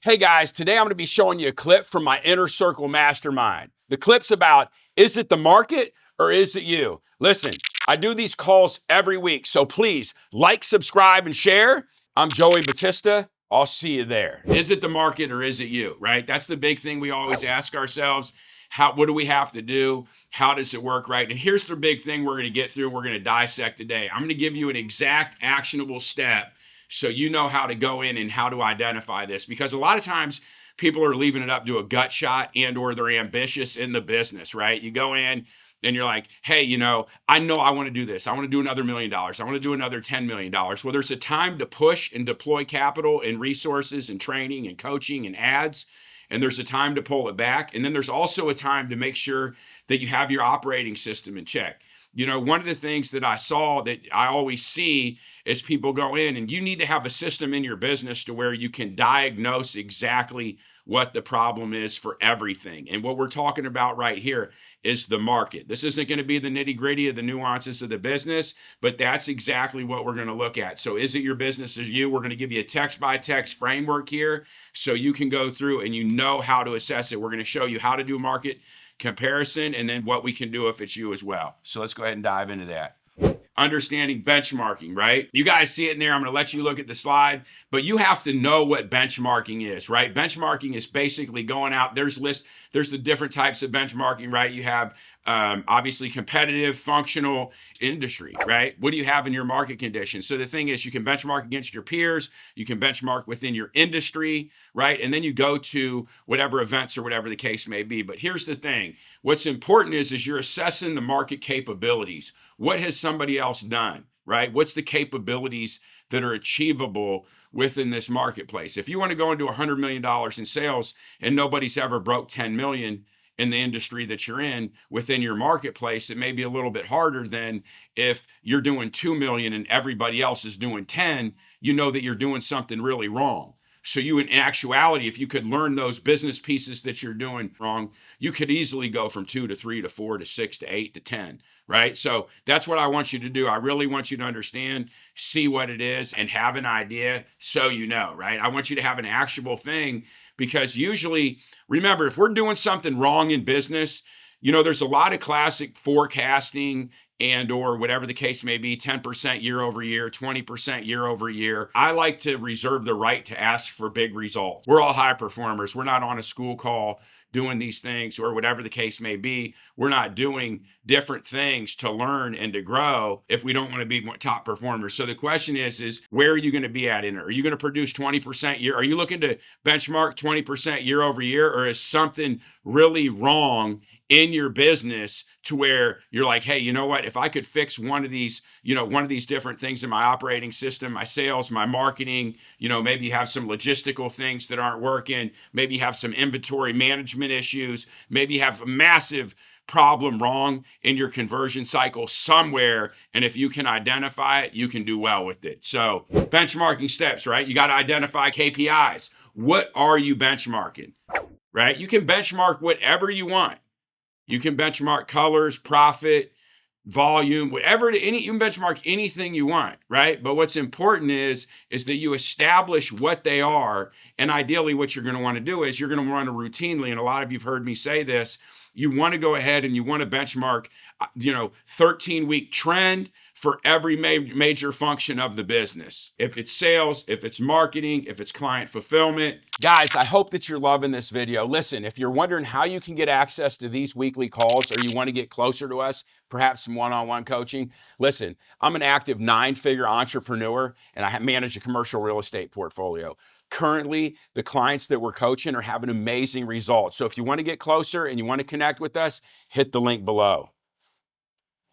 Hey guys, today I'm going to be showing you a clip from my Inner Circle Mastermind. The clip's about, is it the market or is it you? Listen, I do these calls every week, so please like, subscribe, and share. I'm Joey Batista. I'll see you there. Is it the market or is it you, right? That's the big thing we always ask ourselves. What do we have to do? How does it work, right? And here's the big thing we're going to get through and we're going to dissect today. I'm going to give you an exact actionable step so you know how to go in and how to identify this, because a lot of times people are leaving it up to a gut shot and or they're ambitious in the business, right? You go in and you're like, hey, I know I want to do this. I want to do another $1 million. I want to do another $10 million. Well, there's a time to push and deploy capital and resources and training and coaching and ads. And there's a time to pull it back. And then there's also a time to make sure that you have your operating system in check. One of the things that I saw that I always see is people go in and you need to have a system in your business to where you can diagnose exactly what the problem is for everything. And what we're talking about right here is the market. This isn't going to be the nitty gritty of the nuances of the business, but that's exactly what we're going to look at. So is it your business or you? We're going to give you a text by text framework here so you can go through and you know how to assess it. We're going to show you how to do market comparison and then what we can do if it's you as well. So let's go ahead and dive into that. Understanding benchmarking, right? You guys see it in there. I'm going to let you look at the slide, but you have to know what benchmarking is, right? Benchmarking is basically going out. There's the different types of benchmarking, right? You have obviously competitive, functional, industry, right? What do you have in your market conditions? So the thing is, you can benchmark against your peers, you can benchmark within your industry, right? And then you go to whatever events or whatever the case may be. But here's the thing. What's important is you're assessing the market capabilities. What has somebody else done, right? What's the capabilities that are achievable within this marketplace? If you want to go into $100 million in sales and nobody's ever broke 10 million in the industry that you're in within your marketplace, it may be a little bit harder than if you're doing 2 million and everybody else is doing 10, you know that you're doing something really wrong. So you, in actuality, if you could learn those business pieces that you're doing wrong, you could easily go from 2 to 3 to 4 to 6 to 8 to 10, right? So that's what I want you to do. I really want you to understand, see what it is, and have an idea so you know, right? I want you to have an actionable thing, because usually, remember, if we're doing something wrong in business, there's a lot of classic forecasting and or whatever the case may be, 10% year over year, 20% year over year. I like to reserve the right to ask for big results. We're all high performers. We're not on a school call doing these things or whatever the case may be. We're not doing different things to learn and to grow if we don't want to be top performers. So the question is where are you going to be at in it? Are you going to produce 20% year? Are you looking to benchmark 20% year over year, or is something really wrong in your business to where you're like, hey, you know what? If I could fix one of these different things in my operating system, my sales, my marketing, maybe you have some logistical things that aren't working. Maybe you have some inventory management issues. Maybe you have a massive problem wrong in your conversion cycle somewhere. And if you can identify it, you can do well with it. So benchmarking steps, right? You got to identify KPIs. What are you benchmarking, right? You can benchmark whatever you want. You can benchmark colors, profit, volume, whatever, you can benchmark anything you want, right? But what's important is that you establish what they are. And ideally what you're going to want to do is you're going to want to routinely, and a lot of you've heard me say this, you want to go ahead and you want to benchmark, 13-week trend for every major function of the business. If it's sales, if it's marketing, if it's client fulfillment. Guys, I hope that you're loving this video. Listen, if you're wondering how you can get access to these weekly calls, or you want to get closer to us, perhaps some one-on-one coaching, listen, I'm an active 9-figure entrepreneur and I manage a commercial real estate portfolio. Currently, the clients that we're coaching are having amazing results. So if you want to get closer and you want to connect with us, hit the link below.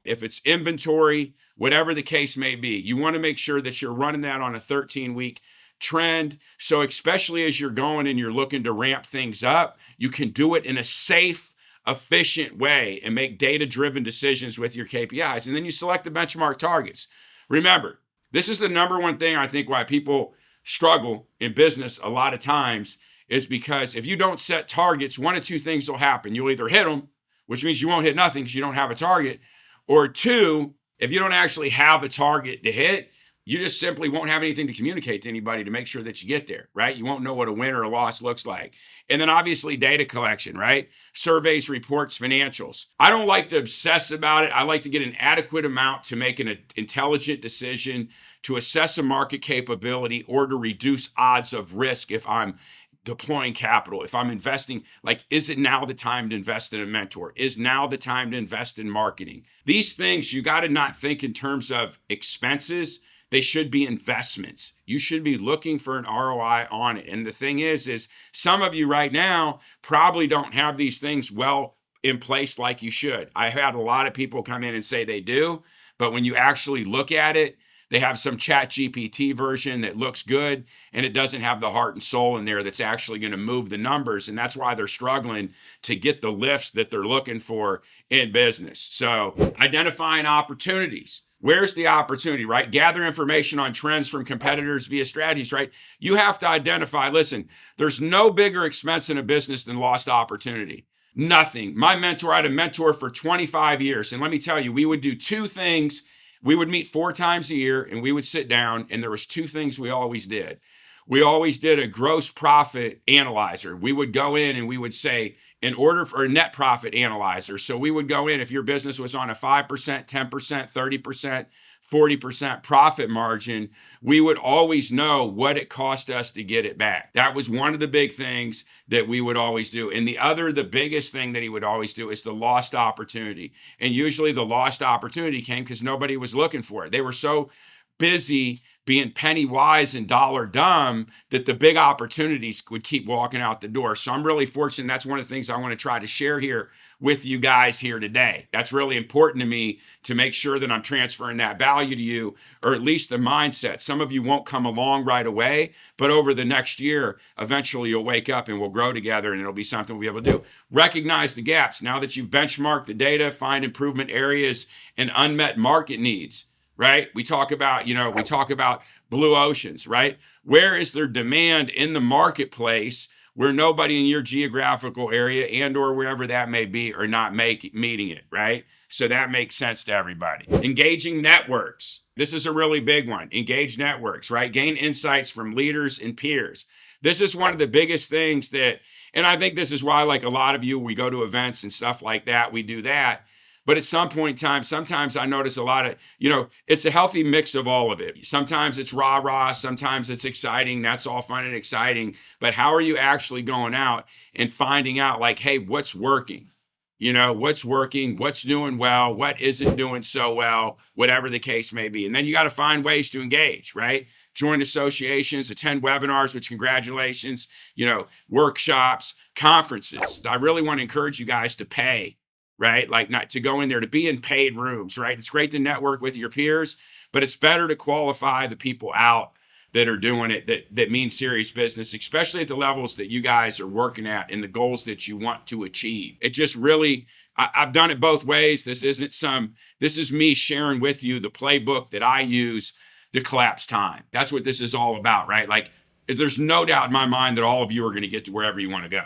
If it's inventory, whatever the case may be, you want to make sure that you're running that on a 13-week trend. So especially as you're going and you're looking to ramp things up, you can do it in a safe, efficient way and make data-driven decisions with your KPIs. And then you select the benchmark targets. Remember, this is the number one thing I think why people struggle in business a lot of times, is because if you don't set targets, one of two things will happen. You'll either hit them, which means you won't hit nothing because you don't have a target, or two, if you don't actually have a target to hit, you just simply won't have anything to communicate to anybody to make sure that you get there, right? You won't know what a win or a loss looks like. And then obviously data collection, right? Surveys, reports, financials. I don't like to obsess about it. I like to get an adequate amount to make an intelligent decision, to assess a market capability, or to reduce odds of risk if I'm deploying capital, if I'm investing. Like, is it now the time to invest in a mentor? Is now the time to invest in marketing? These things, you got to not think in terms of expenses. They should be investments. You should be looking for an ROI on it. And the thing is some of you right now probably don't have these things well in place like you should. I've had a lot of people come in and say they do, but when you actually look at it, they have some chat GPT version that looks good, and it doesn't have the heart and soul in there that's actually going to move the numbers. And that's why they're struggling to get the lifts that they're looking for in business. So identifying opportunities. Where's the opportunity, right? Gather information on trends from competitors via strategies, right? You have to identify, listen, there's no bigger expense in a business than lost opportunity. Nothing. My mentor, I had a mentor for 25 years. And let me tell you, we would do two things. We would meet 4 times a year and we would sit down, and there was 2 things we always did. We always did a gross profit analyzer. We would go in and we would say, in order for a net profit analyzer. So we would go in, if your business was on a 5%, 10%, 30%, 40% profit margin, we would always know what it cost us to get it back. That was one of the big things that we would always do. And the biggest thing that he would always do is the lost opportunity. And usually the lost opportunity came because nobody was looking for it. They were so busy being penny wise and dollar dumb that the big opportunities would keep walking out the door. So I'm really fortunate. That's one of the things I want to try to share here with you guys here today. That's really important to me, to make sure that I'm transferring that value to you, or at least the mindset. Some of you won't come along right away, but over the next year, eventually you'll wake up and we'll grow together, and it'll be something we'll be able to do. Recognize the gaps. Now that you've benchmarked the data, find improvement areas and unmet market needs. Right? We talk about blue oceans, right? Where is there demand in the marketplace where nobody in your geographical area and or wherever that may be are not meeting it, right? So that makes sense to everybody. Engaging networks. This is a really big one. Engage networks, right? Gain insights from leaders and peers. This is one of the biggest things and I think this is why, like a lot of you, we go to events and stuff like that, we do that. But at some point in time, sometimes I notice a lot of, it's a healthy mix of all of it. Sometimes it's rah-rah, sometimes it's exciting. That's all fun and exciting. But how are you actually going out and finding out, like, hey, what's working? What's working, what's doing well, what isn't doing so well, whatever the case may be. And then you got to find ways to engage, right? Join associations, attend webinars, which congratulations, workshops, conferences. I really want to encourage you guys to pay. Right? Like, not to go in there, to be in paid rooms, right? It's great to network with your peers, but it's better to qualify the people out that are doing it, that mean serious business, especially at the levels that you guys are working at and the goals that you want to achieve. It just really, I've done it both ways. This is me sharing with you the playbook that I use to collapse time. That's what this is all about, right? Like, there's no doubt in my mind that all of you are going to get to wherever you want to go.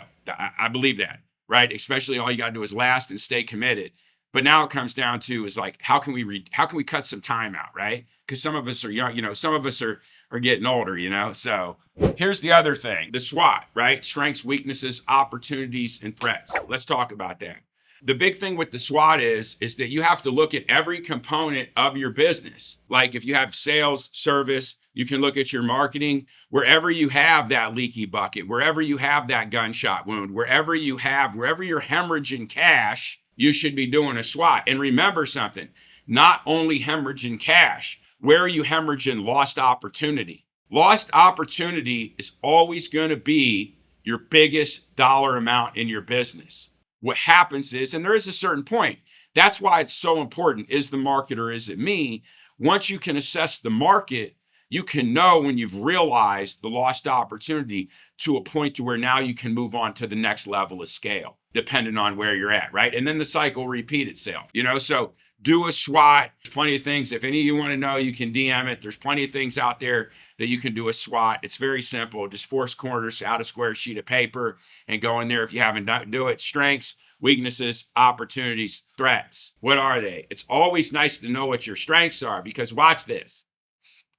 I believe that. Right? Especially all you got to do is last and stay committed. But now it comes down to is like, how can we cut some time out, right? Because some of us are young, some of us are getting older, So here's the other thing, the SWOT, right? Strengths, weaknesses, opportunities, and threats. Let's talk about that. The big thing with the SWOT is that you have to look at every component of your business. Like if you have sales, service, you can look at your marketing, wherever you have that leaky bucket, wherever you have that gunshot wound, wherever you're hemorrhaging cash, you should be doing a SWOT. And remember something, not only hemorrhaging cash, where are you hemorrhaging lost opportunity? Lost opportunity is always going to be your biggest dollar amount in your business. What happens is, and there is a certain point, that's why it's so important, is the market or is it me? Once you can assess the market, you can know when you've realized the lost opportunity to a point to where now you can move on to the next level of scale, depending on where you're at, right? And then the cycle will repeat itself, so do a SWOT. There's plenty of things. If any of you want to know, you can DM it. There's plenty of things out there that you can do a SWOT. It's very simple. Just 4 corners out a square sheet of paper and go in there. If you haven't done, do it. Strengths, weaknesses, opportunities, threats. What are they? It's always nice to know what your strengths are, because watch this.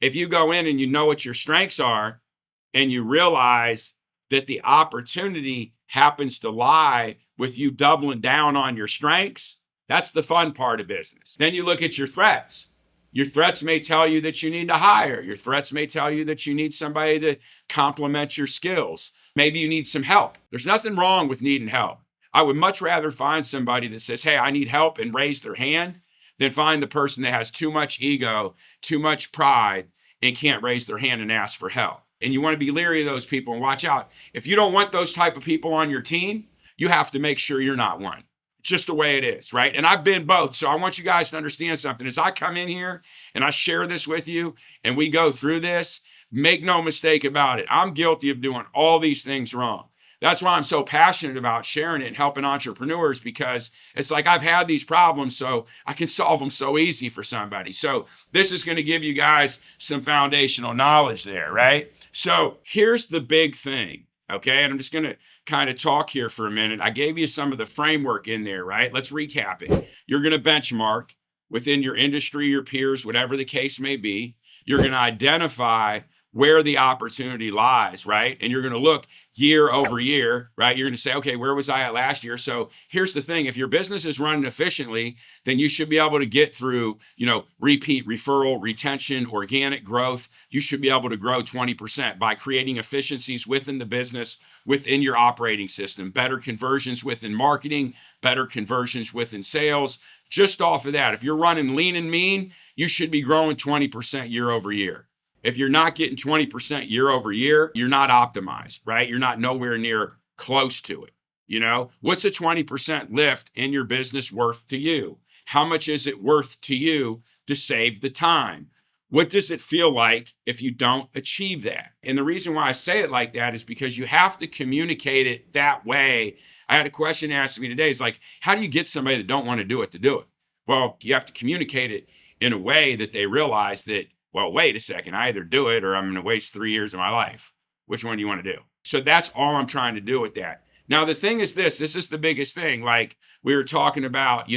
If you go in and you know what your strengths are and you realize that the opportunity happens to lie with you doubling down on your strengths, that's the fun part of business. Then you look at your threats. Your threats may tell you that you need to hire. Your threats may tell you that you need somebody to complement your skills. Maybe you need some help. There's nothing wrong with needing help. I would much rather find somebody that says, hey, I need help, and raise their hand, than find the person that has too much ego, too much pride, and can't raise their hand and ask for help. And you want to be leery of those people and watch out. If you don't want those type of people on your team, you have to make sure you're not one. It's just the way it is, right? And I've been both. So I want you guys to understand something. As I come in here and I share this with you and we go through this, make no mistake about it. I'm guilty of doing all these things wrong. That's why I'm so passionate about sharing it and helping entrepreneurs, because it's like I've had these problems, so I can solve them so easy for somebody. So this is going to give you guys some foundational knowledge there, right? So here's the big thing, okay? And I'm just going to kind of talk here for a minute. I gave you some of the framework in there, right? Let's recap it. You're going to benchmark within your industry, your peers, whatever the case may be. You're going to identify where the opportunity lies, right? And you're going to look year over year, right? You're going to say, okay, where was I at last year? So here's the thing. If your business is running efficiently, then you should be able to get through, repeat, referral, retention, organic growth. You should be able to grow 20% by creating efficiencies within the business, within your operating system, better conversions within marketing, better conversions within sales. Just off of that, if you're running lean and mean, you should be growing 20% year over year. If you're not getting 20% year over year, you're not optimized, right? You're not nowhere near close to it. What's a 20% lift in your business worth to you? How much is it worth to you to save the time? What does it feel like if you don't achieve that? And the reason why I say it like that is because you have to communicate it that way. I had a question asked me today. It's like, how do you get somebody that don't want to do it to do it? Well, you have to communicate it in a way that they realize that, well, wait a second, I either do it or I'm going to waste 3 years of my life. Which one do you want to do? So that's all I'm trying to do with that. Now, the thing is this is the biggest thing. Like we were talking about,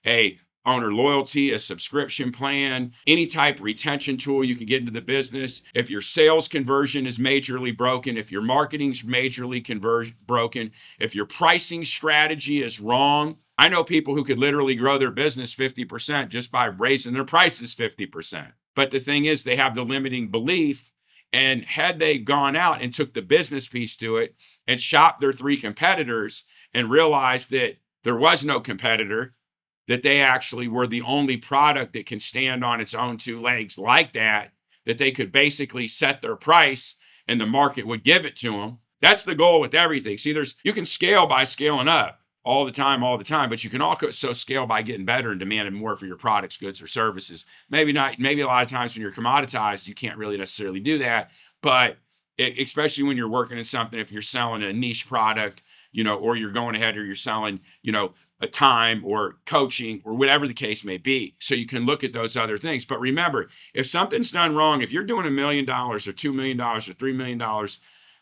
a owner loyalty, a subscription plan, any type of retention tool you can get into the business. If your sales conversion is majorly broken, if your marketing's majorly broken, if your pricing strategy is wrong. I know people who could literally grow their business 50% just by raising their prices 50%. But the thing is, they have the limiting belief. And had they gone out and took the business piece to it and shopped their 3 competitors and realized that there was no competitor, that they actually were the only product that can stand on its own 2 legs like that they could basically set their price and the market would give it to them. That's the goal with everything. See, you can scale by scaling up all the time, but you can also scale by getting better and demanding more for your products, goods, or services. Maybe not, maybe a lot of times when you're commoditized, you can't really necessarily do that, but especially when you're working in something, if you're selling a niche product, or you're going ahead or you're selling, a time or coaching or whatever the case may be. So you can look at those other things. But remember, if something's done wrong, if you're doing $1 million or $2 million or $3 million a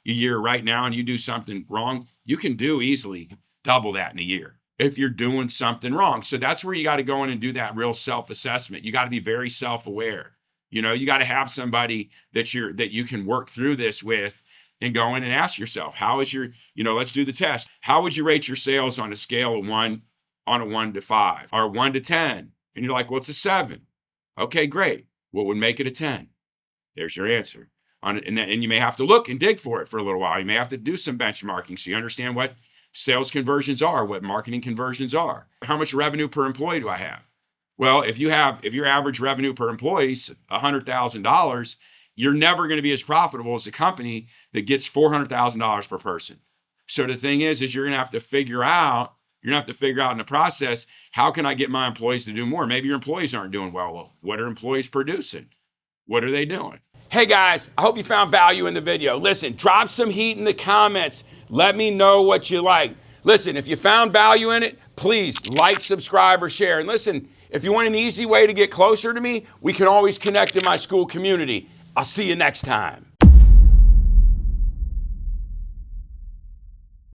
year right now and you do something wrong, you can do easily double that in a year if you're doing something wrong. So that's where you got to go in and do that real self-assessment. You got to be very self-aware. You got to have somebody that you can work through this with and go in and ask yourself, how is your, let's do the test. How would you rate your sales on a scale of 1 to 5 or 1 to 10? And you're like, well, it's a 7. Okay, great. What would make it a 10? There's your answer. And you may have to look and dig for it for a little while. You may have to do some benchmarking so you understand what sales conversions are, what marketing conversions are. How much revenue per employee do I have? Well, if your average revenue per employee is $100,000, you're never going to be as profitable as a company that gets $400,000 per person. So the thing is you're going to have to figure out in the process, how can I get my employees to do more? Maybe your employees aren't doing well. Well, what are employees producing? What are they doing? Hey guys, I hope you found value in the video. Listen, drop some heat in the comments. Let me know what you like. Listen, if you found value in it, please like, subscribe, or share. And listen, if you want an easy way to get closer to me, we can always connect in my school community. I'll see you next time.